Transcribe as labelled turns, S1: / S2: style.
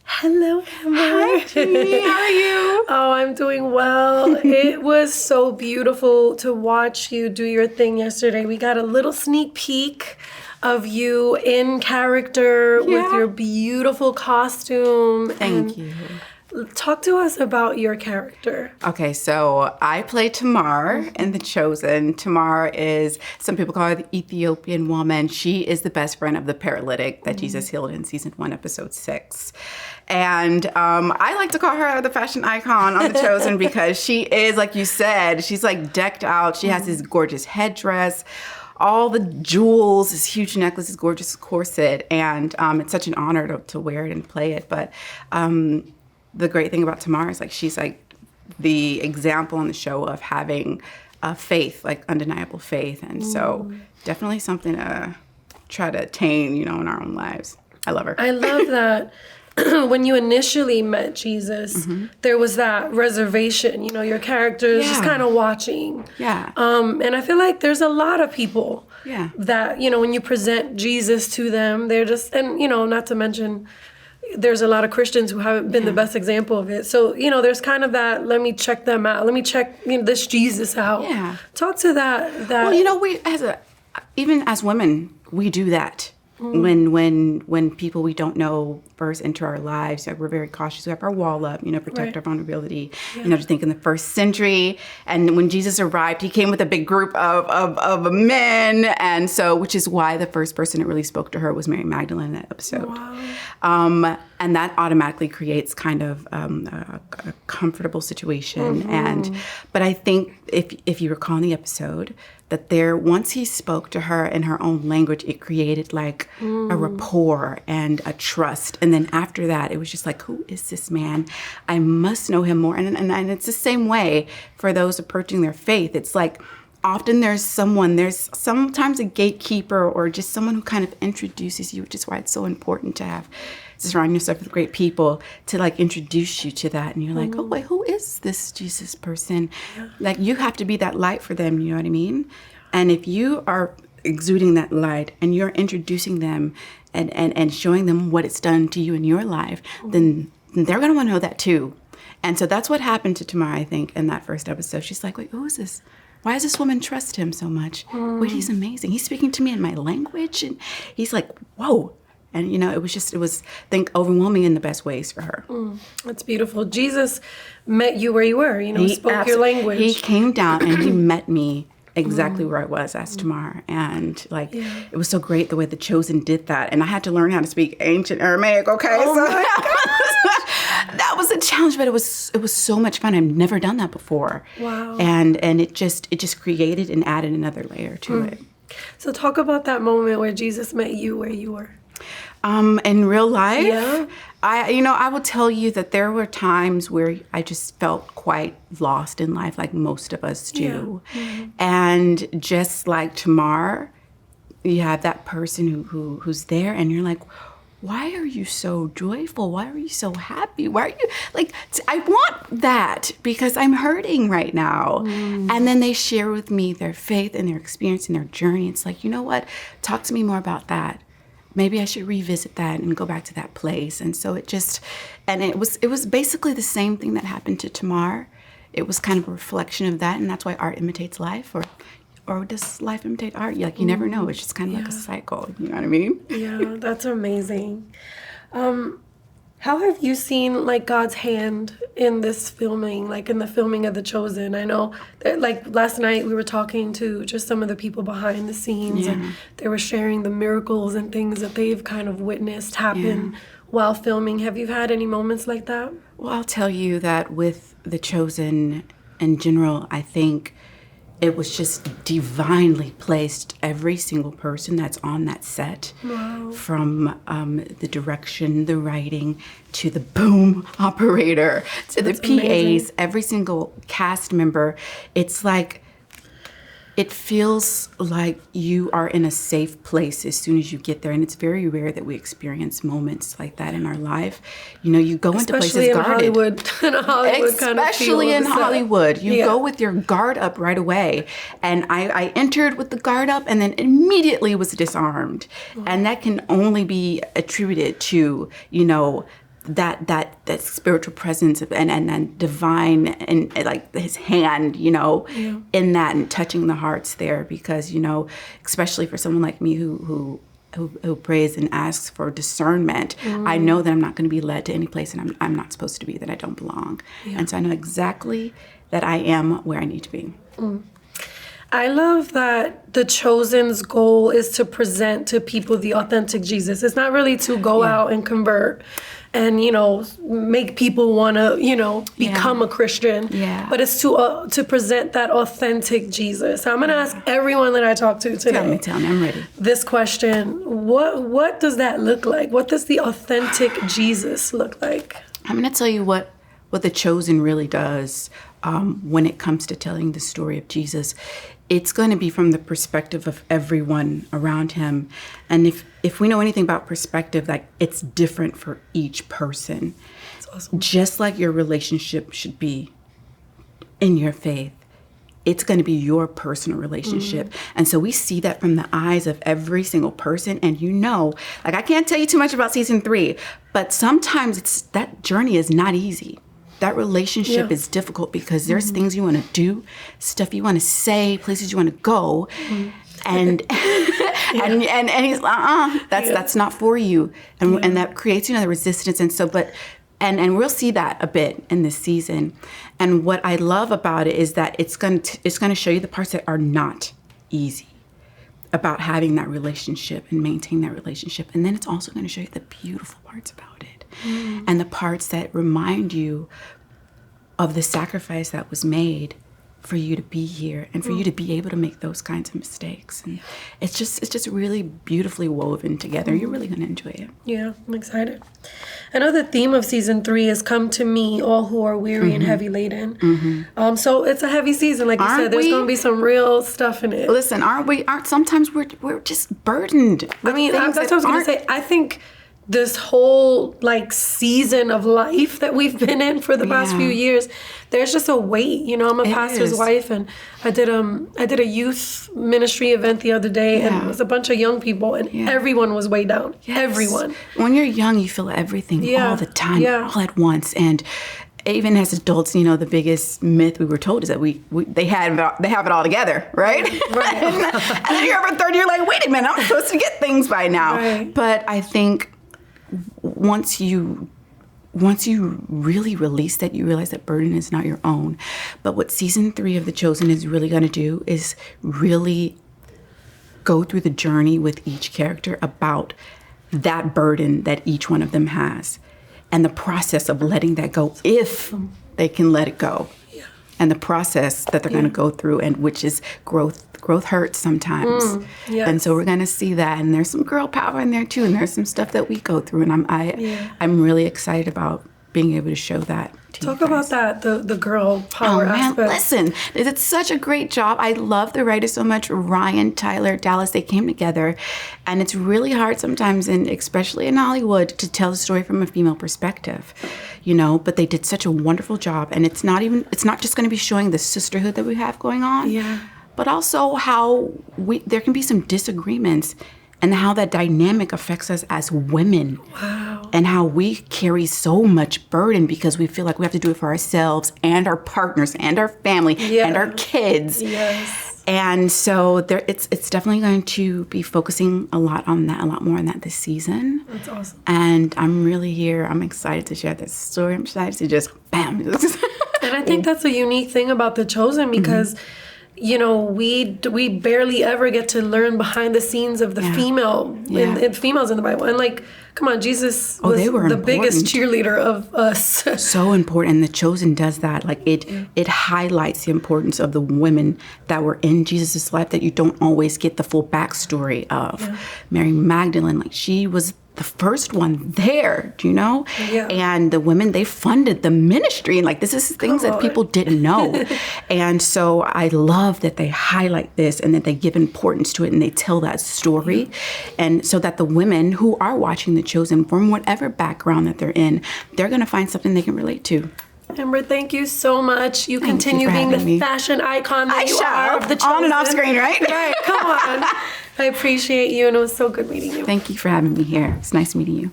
S1: Hello, Amber.
S2: Hi, Jeannie. How are you?
S1: Oh, I'm doing well. It was so beautiful to watch you do your thing yesterday. We got a little sneak peek of you in character with your beautiful costume.
S2: Thank you.
S1: Talk to us about your character.
S2: Okay, so I play Tamar in The Chosen. Tamar is, some people call her the Ethiopian woman. She is the best friend of the paralytic that Jesus healed in season 1, episode 6. And I like to call her the fashion icon on The Chosen because she is, like you said, she's like decked out. She has this gorgeous headdress, all the jewels, this huge necklace, this gorgeous corset. And it's such an honor to wear it and play it. But the great thing about Tamar is like she's like the example on the show of having faith, like undeniable faith. And so definitely something to try to attain, in our own lives. I love her.
S1: I love that. When you initially met Jesus, there was that reservation, your character is just kind of watching.
S2: Yeah.
S1: And I feel like there's a lot of people that, when you present Jesus to them, they're just, and, not to mention, there's a lot of Christians who haven't been the best example of it. So, there's kind of that, let me check them out. Let me check this Jesus out. Yeah. Talk to that.
S2: Well, we, even as women, we do that. When people we don't know first enter our lives, we're very cautious. We have our wall up, protect our vulnerability. To think in the first century, and when Jesus arrived, he came with a big group of men, and so which is why the first person that really spoke to her was Mary Magdalene in that episode. Wow. And that automatically creates kind of a comfortable situation. But I think if you recall in the episode, that once he spoke to her in her own language, it created like a rapport and a trust. And then after that, it was just like, who is this man? I must know him more. And it's the same way for those approaching their faith. It's like, often there's sometimes a gatekeeper or just someone who kind of introduces you, which is why it's so important to surround yourself with great people to like introduce you to that. And you're like, oh wait, who is this Jesus person? Yeah. Like you have to be that light for them, you know what I mean? And if you are exuding that light and you're introducing them and showing them what it's done to you in your life, then they're going to want to know that too. And so that's what happened to Tamar, I think, in that first episode. She's like, wait, who is this? Why does this woman trust him so much? Wait, he's amazing. He's speaking to me in my language. And he's like, whoa. And, it was, I think, overwhelming in the best ways for her.
S1: That's beautiful. Jesus met you where you were, he spoke your language.
S2: He came down and he met me exactly where I was as Tamar. And, it was so great the way The Chosen did that. And I had to learn how to speak ancient Aramaic, okay?
S1: Oh, my
S2: that was a challenge, but it was so much fun. I've never done that before.
S1: Wow.
S2: And it just created and added another layer to it.
S1: So talk about that moment where Jesus met you where you were.
S2: In real life,
S1: yeah.
S2: I will tell you that there were times where I just felt quite lost in life, like most of us do. Yeah. And just like Tamar, you have that person who's there, and you're like, why are you so joyful? Why are you so happy? Why are you like, I want that because I'm hurting right now. And then they share with me their faith and their experience and their journey. It's like, you know what? Talk to me more about that. Maybe I should revisit that and go back to that place. And so it was basically the same thing that happened to Tamar. It was kind of a reflection of that. And that's why art imitates life, or does life imitate art? Like, you never know. It's just kind of like a cycle. You know what I mean?
S1: Yeah, that's amazing. How have you seen like God's hand in this filming, like in the filming of The Chosen? I know that like last night we were talking to just some of the people behind the scenes and they were sharing the miracles and things that they've kind of witnessed happen while filming. Have you had any moments like that?
S2: Well, I'll tell you that with The Chosen in general, I think it was just divinely placed, every single person that's on that set.
S1: Wow.
S2: From the direction, the writing, to the boom operator, to the PAs, amazing. Every single cast member. It's like, it feels like you are in a safe place as soon as you get there. And it's very rare that we experience moments like that in our life. You go into places guarded.
S1: In a Hollywood kind of feel.
S2: Especially in Hollywood. You go with your guard up right away. And I entered with the guard up and then immediately was disarmed. Wow. And that can only be attributed to, that spiritual presence and divine and like his hand, in that and touching the hearts there, because, especially for someone like me who prays and asks for discernment, I know that I'm not going to be led to any place and I'm not supposed to be, that I don't belong. Yeah. And so I know exactly that I am where I need to be.
S1: I love that The Chosen's goal is to present to people the authentic Jesus. It's not really to go out and convert and, make people want to, become a Christian.
S2: Yeah.
S1: But it's to present that authentic Jesus. So I'm going to ask everyone that I talk to today.
S2: Tell me, I'm ready.
S1: This question, what does that look like? What does the authentic Jesus look like?
S2: I'm going to tell you what The Chosen really does when it comes to telling the story of Jesus. It's going to be from the perspective of everyone around him. And if we know anything about perspective, like, it's different for each person. That's awesome. Just like your relationship should be in your faith, it's going to be your personal relationship. And so we see that from the eyes of every single person. And like, I can't tell you too much about season 3, but sometimes that journey is not easy. That relationship is difficult because there's things you want to do, stuff you want to say, places you want to go, and and he's that's not for you, and that creates the resistance. And so, and we'll see that a bit in this season. And what I love about it is that it's going to show you the parts that are not easy about having that relationship and maintaining that relationship, and then it's also going to show you the beautiful parts about it. And the parts that remind you of the sacrifice that was made for you to be here and for you to be able to make those kinds of mistakes. And it's just really beautifully woven together. You're really going to enjoy it.
S1: Yeah, I'm excited. I know the theme of season 3 is "Come to me, all who are weary and heavy laden." So it's a heavy season, like you said. There's going to be some real stuff in it.
S2: Listen, aren't sometimes we're just burdened.
S1: I mean, that's what I was going to say. I think this whole season of life that we've been in for the past few years, there's just a weight. I'm a pastor's wife, and I did a youth ministry event the other day, and it was a bunch of young people, and everyone was way down. Yes. Everyone.
S2: When you're young, you feel everything all the time, all at once, and even as adults, the biggest myth we were told is that they have it all together, right? Right. and you're over 30, you're like, wait a minute, I'm supposed to get things by now. Right. But I think once you really release that, you realize that burden is not your own. But what season 3 of The Chosen is really going to do is really go through the journey with each character about that burden that each one of them has, and the process of letting that go, if they can let it go, and the process that they're going to go through, and which is growth. Growth hurts sometimes. And so we're going to see that. And there's some girl power in there too. And there's some stuff that we go through. And I'm really excited about being able to show that to
S1: Talk about that, the girl power aspect.
S2: Listen, it's such a great job. I love the writers so much. Ryan, Tyler, Dallas, they came together. And it's really hard sometimes, and especially in Hollywood, to tell the story from a female perspective. But they did such a wonderful job. And it's not just going to be showing the sisterhood that we have going on.
S1: Yeah.
S2: But also how there can be some disagreements, and how that dynamic affects us as women.
S1: Wow.
S2: And how we carry so much burden because we feel like we have to do it for ourselves and our partners and our family and our kids.
S1: Yes.
S2: And so it's definitely going to be focusing a lot more on that this season.
S1: That's awesome.
S2: And I'm really here. I'm excited to share this story. I'm excited to just bam.
S1: And I think that's a unique thing about The Chosen, because we barely ever get to learn behind the scenes of the females in the Bible. And come on, Jesus was the biggest cheerleader of us.
S2: So important. And The Chosen does that. It highlights the importance of the women that were in Jesus' life that you don't always get the full backstory of. Yeah. Mary Magdalene, she was the first one there, Yeah. And the women, they funded the ministry. And this is things that people didn't know. And so I love that they highlight this and that they give importance to it and they tell that story. Yeah. And so that the women who are watching The Chosen, from whatever background that they're in, they're going to find something they can relate to.
S1: Amber, thank you so much. You continue being the fashion icon that you are of The Chosen.
S2: On and off screen, right?
S1: Right, come on. I appreciate you, and it was so good meeting you.
S2: Thank you for having me here. It's nice meeting you.